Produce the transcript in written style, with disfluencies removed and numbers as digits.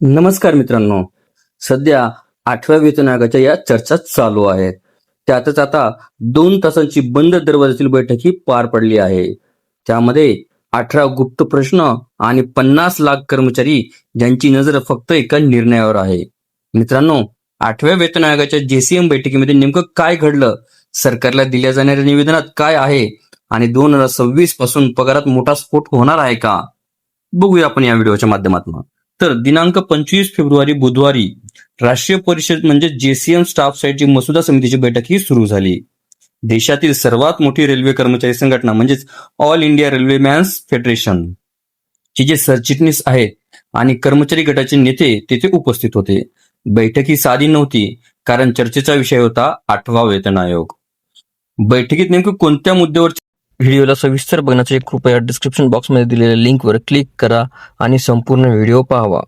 नमस्कार मित्रांनो. सध्या 8व्या वेतन आयोगाच्या या चर्चा चालू आहेत. त्यातच आता 2 तासांची बंद दरवाजातील बैठक ही पार पडली आहे. त्यामध्ये 18 गुप्त प्रश्न आणि 50 लाख कर्मचारी ज्यांची नजर फक्त एका निर्णयावर आहे. मित्रांनो, 8व्या वेतन आयोगाच्या JCM बैठकीमध्ये नेमकं काय घडलं, सरकारला दिल्या जाणाऱ्या निवेदनात काय आहे आणि 2026 पासून पगारात मोठा स्फोट होणार आहे का, बघूया आपण या व्हिडिओच्या माध्यमातून. तर दिनांक 25 फेब्रुवारी बुधवारी राष्ट्रीय परिषद म्हणजे JCM स्टाफ साईडची मसुदा समितीची बैठक ही सुरू झाली. देशातील सर्वात मोठी रेल्वे कर्मचारी संघटना म्हणजेच all India railway man's federation चे जे सरचिटणीस आहेत आणि कर्मचारी गटाचे नेते तेथे उपस्थित होते. बैठक ही साधी नव्हती, कारण चर्चेचा विषय होता 8वा वेतन आयोग. बैठकीत नेमकं कोणत्या मुद्द्यावर व्हिडिओला सविस्तर बघण्यासाठी कृपया डिस्क्रिप्शन बॉक्समध्ये दिलेल्या लिंकवर क्लिक करा आणि संपूर्ण व्हिडिओ पाहावा.